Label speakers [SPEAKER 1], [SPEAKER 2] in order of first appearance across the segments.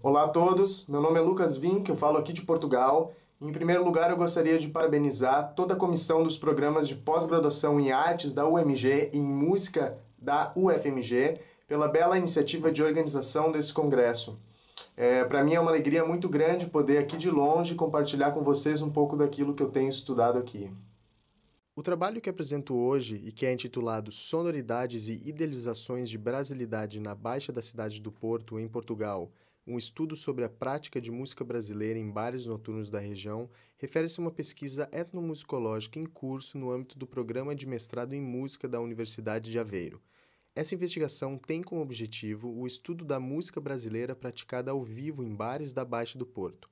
[SPEAKER 1] Olá a todos, meu nome é Lucas Vink, eu falo aqui de Portugal. Em primeiro lugar, eu gostaria de parabenizar toda a comissão dos programas de pós-graduação em artes da UMG e em música da UFMG pela bela iniciativa de organização desse congresso. Para mim é uma alegria muito grande poder aqui de longe compartilhar com vocês um pouco daquilo que eu tenho estudado aqui. O trabalho que apresento hoje e que é intitulado Sonoridades e Idealizações de Brasilidade na Baixa da Cidade do Porto, em Portugal, um estudo sobre a prática de música brasileira em bares noturnos da região, refere-se a uma pesquisa etnomusicológica em curso no âmbito do Programa de Mestrado em Música da Universidade de Aveiro. Essa investigação tem como objetivo o estudo da música brasileira praticada ao vivo em bares da Baixa do Porto.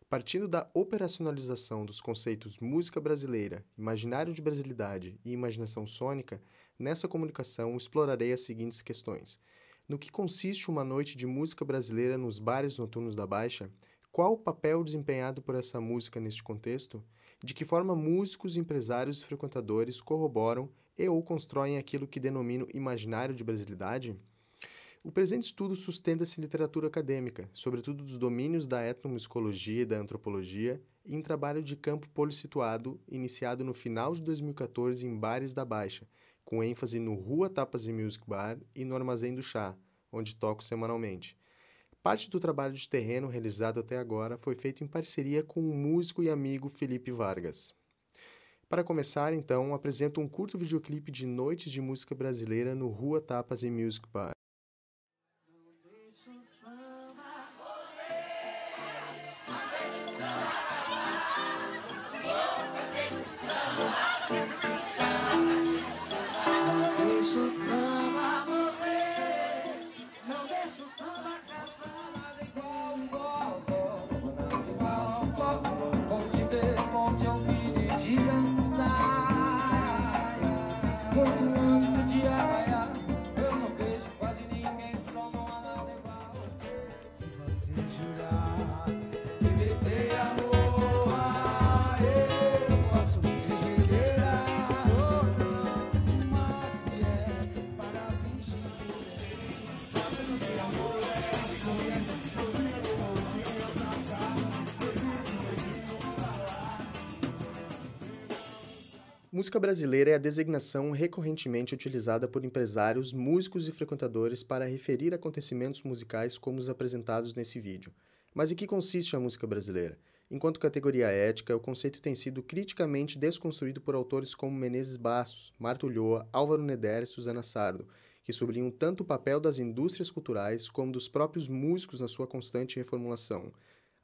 [SPEAKER 1] Partindo da operacionalização dos conceitos música brasileira, imaginário de brasilidade e imaginação sônica, nessa comunicação explorarei as seguintes questões. No que consiste uma noite de música brasileira nos bares noturnos da Baixa? Qual o papel desempenhado por essa música neste contexto? De que forma músicos, empresários e frequentadores corroboram e ou constroem aquilo que denomino imaginário de brasilidade? O presente estudo sustenta-se em literatura acadêmica, sobretudo dos domínios da etnomusicologia e da antropologia, e em trabalho de campo policituado, iniciado no final de 2014 em bares da Baixa, com ênfase no Rua Tapas e Music Bar e no Armazém do Chá, onde toco semanalmente. Parte do trabalho de terreno realizado até agora foi feito em parceria com o músico e amigo Felipe Vargas. Para começar, então, apresento um curto videoclipe de noites de música brasileira no Rua Tapas e Music Bar.
[SPEAKER 2] Deixa o samba morrer, não deixa o samba acabar. Igual, bom te ver, bom te ouvir e te dançar. Muito antes do dia raiar, eu não vejo quase ninguém, só não há nada igual a você. Se você jurar que me tem amor, eu posso me regenerar. Mas se é para fingir que amor é
[SPEAKER 1] Música brasileira é a designação recorrentemente utilizada por empresários, músicos e frequentadores para referir acontecimentos musicais como os apresentados nesse vídeo. Mas em que consiste a música brasileira? Enquanto categoria ética, o conceito tem sido criticamente desconstruído por autores como Menezes Bastos, Marta Ulloa, Álvaro Neder e Susana Sardo, que sublinham tanto o papel das indústrias culturais como dos próprios músicos na sua constante reformulação.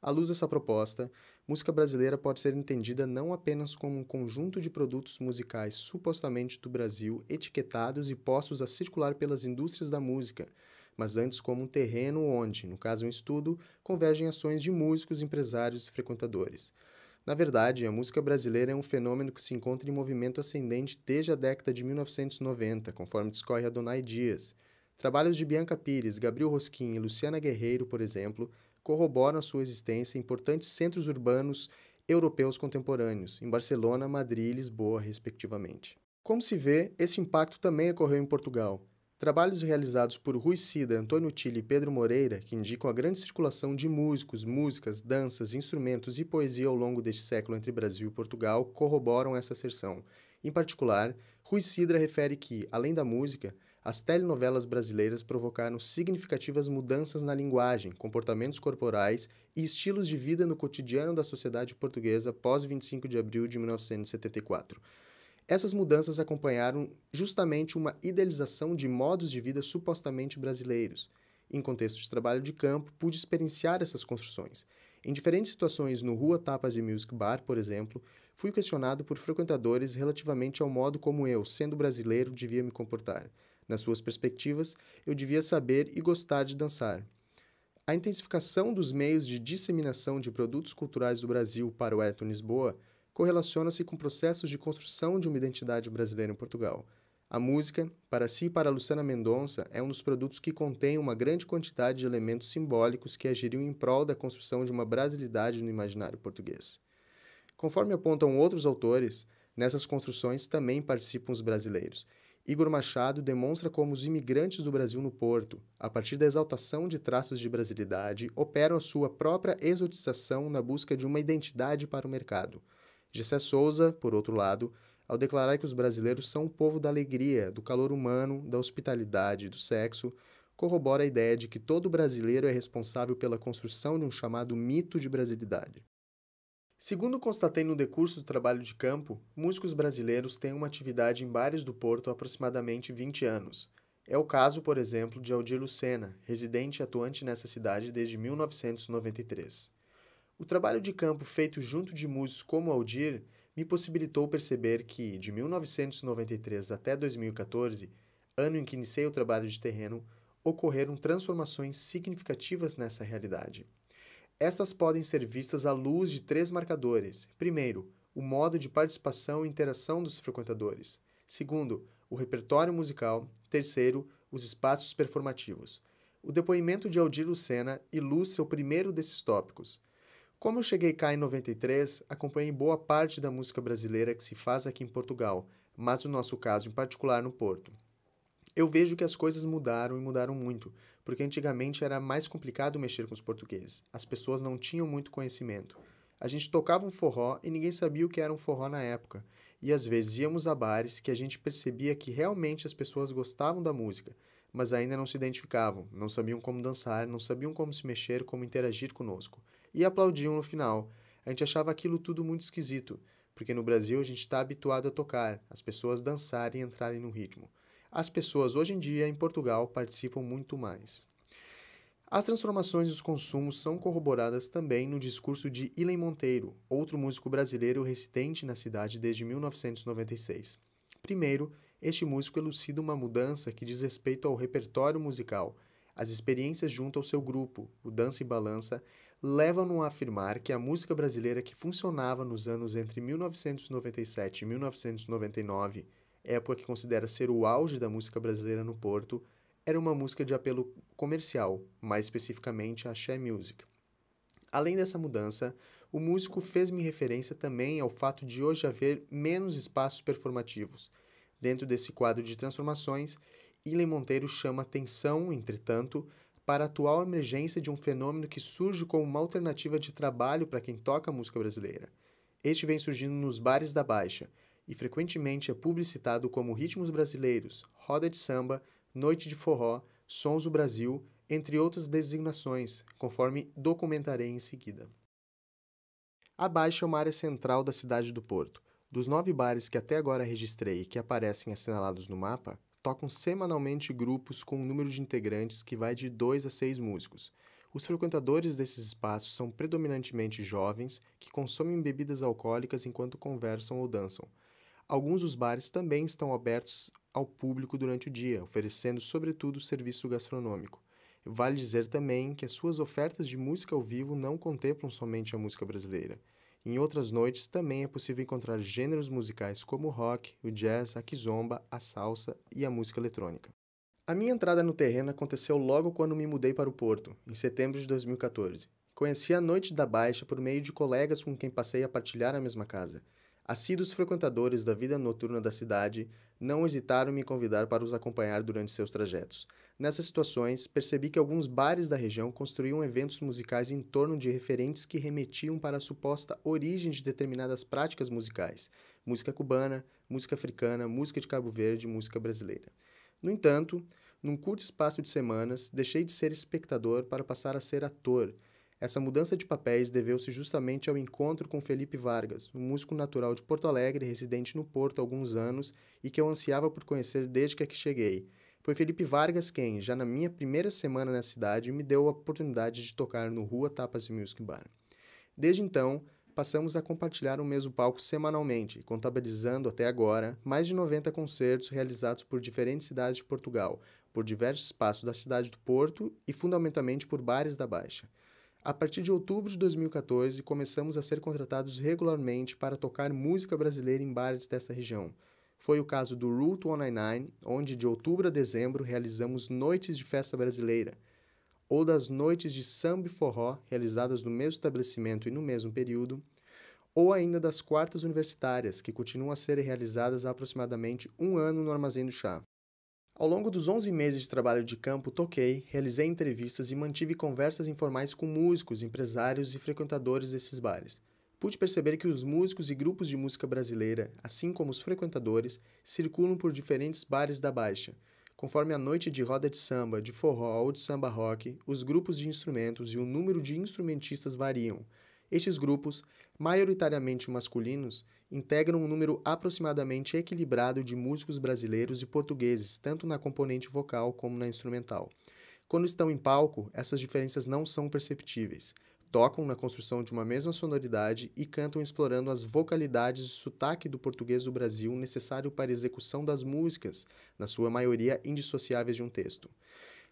[SPEAKER 1] À luz dessa proposta, música brasileira pode ser entendida não apenas como um conjunto de produtos musicais supostamente do Brasil etiquetados e postos a circular pelas indústrias da música, mas antes como um terreno onde, no caso um estudo, convergem ações de músicos, empresários e frequentadores. Na verdade, a música brasileira é um fenômeno que se encontra em movimento ascendente desde a década de 1990, conforme discorre Adonai Dias. Trabalhos de Bianca Pires, Gabriel Rosquim e Luciana Guerreiro, por exemplo, corroboram a sua existência em importantes centros urbanos europeus contemporâneos, em Barcelona, Madrid e Lisboa, respectivamente. Como se vê, esse impacto também ocorreu em Portugal. Trabalhos realizados por Rui Sidra, Antônio Tille e Pedro Moreira, que indicam a grande circulação de músicos, músicas, danças, instrumentos e poesia ao longo deste século entre Brasil e Portugal, corroboram essa asserção. Em particular, Rui Sidra refere que, além da música, as telenovelas brasileiras provocaram significativas mudanças na linguagem, comportamentos corporais e estilos de vida no cotidiano da sociedade portuguesa pós 25 de abril de 1974. Essas mudanças acompanharam justamente uma idealização de modos de vida supostamente brasileiros. Em contexto de trabalho de campo, pude experienciar essas construções. Em diferentes situações no Rua Tapas e Music Bar, por exemplo, fui questionado por frequentadores relativamente ao modo como eu, sendo brasileiro, devia me comportar. Nas suas perspectivas, eu devia saber e gostar de dançar. A intensificação dos meios de disseminação de produtos culturais do Brasil para o Ayrton Lisboa correlaciona-se com processos de construção de uma identidade brasileira em Portugal. A música, para si e para Luciana Mendonça, é um dos produtos que contém uma grande quantidade de elementos simbólicos que agiriam em prol da construção de uma brasilidade no imaginário português. Conforme apontam outros autores, nessas construções também participam os brasileiros. Igor Machado demonstra como os imigrantes do Brasil no Porto, a partir da exaltação de traços de brasilidade, operam a sua própria exotização na busca de uma identidade para o mercado. Gessé Souza, por outro lado, ao declarar que os brasileiros são o povo da alegria, do calor humano, da hospitalidade, do sexo, corrobora a ideia de que todo brasileiro é responsável pela construção de um chamado mito de brasilidade. Segundo constatei no decurso do trabalho de campo, músicos brasileiros têm uma atividade em bares do Porto há aproximadamente 20 anos. É o caso, por exemplo, de Aldir Lucena, residente e atuante nessa cidade desde 1993. O trabalho de campo feito junto de músicos como Aldir me possibilitou perceber que, de 1993 até 2014, ano em que iniciei o trabalho de terreno, ocorreram transformações significativas nessa realidade. Essas podem ser vistas à luz de 3 marcadores. Primeiro, o modo de participação e interação dos frequentadores. Segundo, o repertório musical. Terceiro, os espaços performativos. O depoimento de Aldir Lucena ilustra o primeiro desses tópicos. Como eu cheguei cá em 93, acompanhei boa parte da música brasileira que se faz aqui em Portugal, mas no nosso caso em particular no Porto. Eu vejo que as coisas mudaram e mudaram muito, porque antigamente era mais complicado mexer com os portugueses. As pessoas não tinham muito conhecimento. A gente tocava um forró e ninguém sabia o que era um forró na época. E às vezes íamos a bares que a gente percebia que realmente as pessoas gostavam da música, mas ainda não se identificavam, não sabiam como dançar, não sabiam como se mexer, como interagir conosco. E aplaudiam no final. A gente achava aquilo tudo muito esquisito, porque no Brasil a gente está habituado a tocar, as pessoas dançarem e entrarem no ritmo. As pessoas hoje em dia em Portugal participam muito mais. As transformações dos consumos são corroboradas também no discurso de Ilem Monteiro, outro músico brasileiro residente na cidade desde 1996. Primeiro, este músico elucida uma mudança que diz respeito ao repertório musical. As experiências junto ao seu grupo, o Dança e Balança, levam-no a afirmar que a música brasileira que funcionava nos anos entre 1997 e 1999, época que considera ser o auge da música brasileira no Porto, era uma música de apelo comercial, mais especificamente a axé music. Além dessa mudança, o músico fez-me referência também ao fato de hoje haver menos espaços performativos. Dentro desse quadro de transformações, Ilem Monteiro chama atenção, entretanto, para a atual emergência de um fenômeno que surge como uma alternativa de trabalho para quem toca a música brasileira. Este vem surgindo nos bares da Baixa, e frequentemente é publicitado como ritmos brasileiros, roda de samba, noite de forró, sons do Brasil, entre outras designações, conforme documentarei em seguida. A Baixa é uma área central da cidade do Porto. Dos 9 bares que até agora registrei e que aparecem assinalados no mapa, tocam semanalmente grupos com um número de integrantes que vai de 2 a 6 músicos. Os frequentadores desses espaços são predominantemente jovens que consomem bebidas alcoólicas enquanto conversam ou dançam. Alguns dos bares também estão abertos ao público durante o dia, oferecendo sobretudo serviço gastronômico. Vale dizer também que as suas ofertas de música ao vivo não contemplam somente a música brasileira. Em outras noites também é possível encontrar gêneros musicais como o rock, o jazz, a kizomba, a salsa e a música eletrônica. A minha entrada no terreno aconteceu logo quando me mudei para o Porto, em setembro de 2014. Conheci a Noite da Baixa por meio de colegas com quem passei a partilhar a mesma casa. Assíduos frequentadores da vida noturna da cidade não hesitaram em me convidar para os acompanhar durante seus trajetos. Nessas situações, percebi que alguns bares da região construíam eventos musicais em torno de referentes que remetiam para a suposta origem de determinadas práticas musicais: música cubana, música africana, música de Cabo Verde, música brasileira. No entanto, num curto espaço de semanas, deixei de ser espectador para passar a ser ator. Essa mudança de papéis deveu-se justamente ao encontro com Felipe Vargas, um músico natural de Porto Alegre, residente no Porto há alguns anos e que eu ansiava por conhecer desde que aqui cheguei. Foi Felipe Vargas quem, já na minha primeira semana na cidade, me deu a oportunidade de tocar no Rua Tapas Music Bar. Desde então, passamos a compartilhar o mesmo palco semanalmente, contabilizando até agora mais de 90 concertos realizados por diferentes cidades de Portugal, por diversos espaços da cidade do Porto e fundamentalmente por bares da Baixa. A partir de outubro de 2014, começamos a ser contratados regularmente para tocar música brasileira em bares dessa região. Foi o caso do Route 199, onde de outubro a dezembro realizamos noites de festa brasileira, ou das noites de samba e forró, realizadas no mesmo estabelecimento e no mesmo período, ou ainda das quartas universitárias, que continuam a ser realizadas há aproximadamente um ano no Armazém do Chá. Ao longo dos 11 meses de trabalho de campo, toquei, realizei entrevistas e mantive conversas informais com músicos, empresários e frequentadores desses bares. Pude perceber que os músicos e grupos de música brasileira, assim como os frequentadores, circulam por diferentes bares da Baixa. Conforme a noite de roda de samba, de forró ou de samba rock, os grupos de instrumentos e o número de instrumentistas variam. Estes grupos, maioritariamente masculinos, integram um número aproximadamente equilibrado de músicos brasileiros e portugueses, tanto na componente vocal como na instrumental. Quando estão em palco, essas diferenças não são perceptíveis. Tocam na construção de uma mesma sonoridade e cantam explorando as vocalidades e sotaque do português do Brasil necessário para a execução das músicas, na sua maioria indissociáveis de um texto.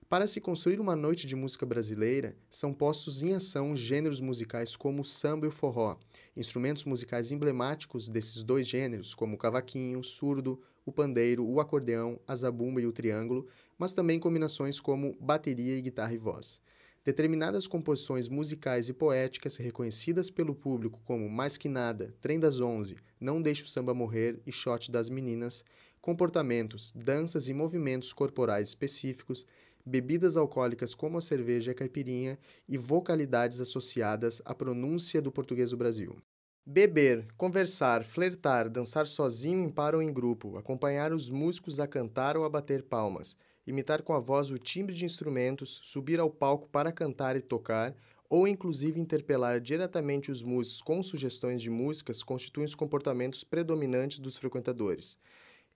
[SPEAKER 1] Para se construir uma noite de música brasileira, são postos em ação gêneros musicais como o samba e o forró, instrumentos musicais emblemáticos desses dois gêneros, como o cavaquinho, o surdo, o pandeiro, o acordeão, a zabumba e o triângulo, mas também combinações como bateria e guitarra e voz. Determinadas composições musicais e poéticas reconhecidas pelo público como Mais Que Nada, Trem das 11, Não Deixe o Samba Morrer e Shot das Meninas, comportamentos, danças e movimentos corporais específicos, bebidas alcoólicas como a cerveja e a caipirinha e vocalidades associadas à pronúncia do português do Brasil. Beber, conversar, flertar, dançar sozinho em par ou em grupo, acompanhar os músicos a cantar ou a bater palmas, imitar com a voz o timbre de instrumentos, subir ao palco para cantar e tocar, ou inclusive interpelar diretamente os músicos com sugestões de músicas constituem os comportamentos predominantes dos frequentadores.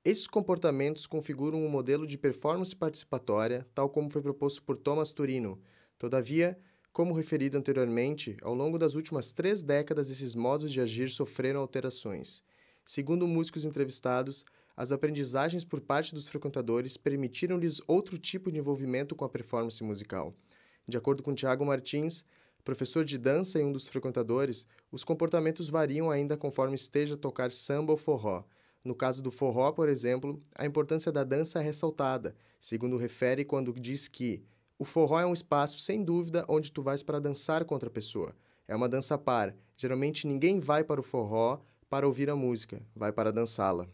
[SPEAKER 1] Esses comportamentos configuram um modelo de performance participatória, tal como foi proposto por Thomas Turino. Todavia, como referido anteriormente, ao longo das últimas 3 décadas esses modos de agir sofreram alterações. Segundo músicos entrevistados, as aprendizagens por parte dos frequentadores permitiram-lhes outro tipo de envolvimento com a performance musical. De acordo com Tiago Martins, professor de dança e um dos frequentadores, os comportamentos variam ainda conforme esteja a tocar samba ou forró. No caso do forró, por exemplo, a importância da dança é ressaltada, segundo refere quando diz que o forró é um espaço, sem dúvida, onde tu vais para dançar com outra pessoa. É uma dança par. Geralmente ninguém vai para o forró para ouvir a música, vai para dançá-la.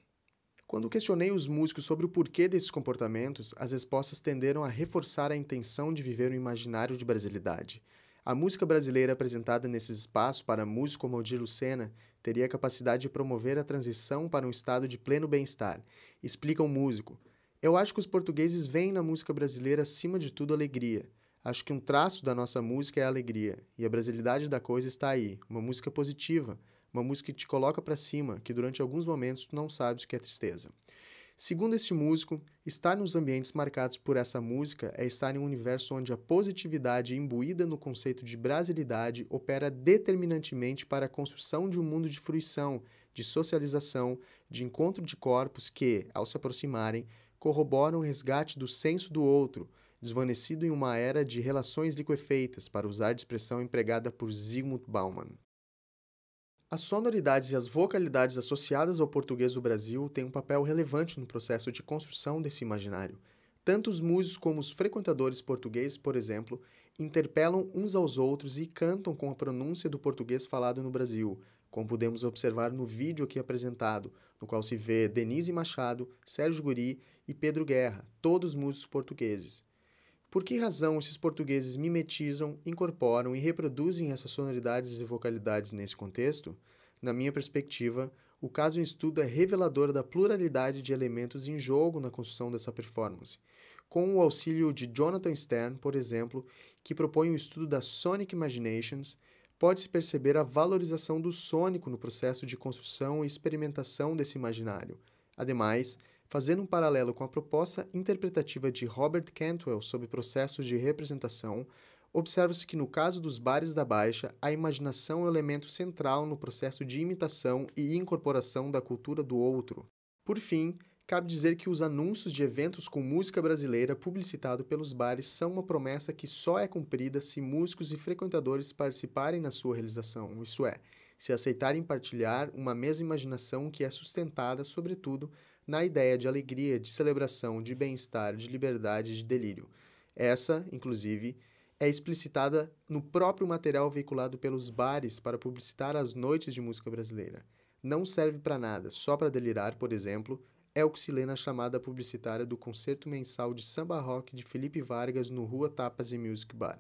[SPEAKER 1] Quando questionei os músicos sobre o porquê desses comportamentos, as respostas tenderam a reforçar a intenção de viver um imaginário de brasilidade. A música brasileira apresentada nesses espaços para músicos como Aldir Lucena teria a capacidade de promover a transição para um estado de pleno bem-estar, explica um músico. Eu acho que os portugueses veem na música brasileira acima de tudo alegria. Acho que um traço da nossa música é a alegria, e a brasilidade da coisa está aí, uma música positiva, uma música que te coloca para cima, que durante alguns momentos tu não sabes o que é tristeza. Segundo este músico, estar nos ambientes marcados por essa música é estar em um universo onde a positividade imbuída no conceito de brasilidade opera determinantemente para a construção de um mundo de fruição, de socialização, de encontro de corpos que, ao se aproximarem, corroboram o resgate do senso do outro, desvanecido em uma era de relações liquefeitas, para usar de expressão empregada por Zygmunt Bauman. As sonoridades e as vocalidades associadas ao português do Brasil têm um papel relevante no processo de construção desse imaginário. Tanto os músicos como os frequentadores portugueses, por exemplo, interpelam uns aos outros e cantam com a pronúncia do português falado no Brasil, como podemos observar no vídeo aqui apresentado, no qual se vê Denise Machado, Sérgio Guri e Pedro Guerra, todos músicos portugueses. Por que razão esses portugueses mimetizam, incorporam e reproduzem essas sonoridades e vocalidades nesse contexto? Na minha perspectiva, o caso em estudo é revelador da pluralidade de elementos em jogo na construção dessa performance. Com o auxílio de Jonathan Stern, por exemplo, que propõe o estudo das Sonic Imaginations, pode-se perceber a valorização do sônico no processo de construção e experimentação desse imaginário. Ademais, fazendo um paralelo com a proposta interpretativa de Robert Cantwell sobre processos de representação, observa-se que no caso dos bares da Baixa, a imaginação é o elemento central no processo de imitação e incorporação da cultura do outro. Por fim, cabe dizer que os anúncios de eventos com música brasileira publicitados pelos bares são uma promessa que só é cumprida se músicos e frequentadores participarem na sua realização, isso é, se aceitarem partilhar uma mesma imaginação que é sustentada, sobretudo, na ideia de alegria, de celebração, de bem-estar, de liberdade e de delírio. Essa, inclusive, é explicitada no próprio material veiculado pelos bares para publicitar as noites de música brasileira. Não serve para nada, só para delirar, por exemplo, é o que se lê na chamada publicitária do concerto mensal de samba rock de Felipe Vargas no Rua Tapas e Music Bar.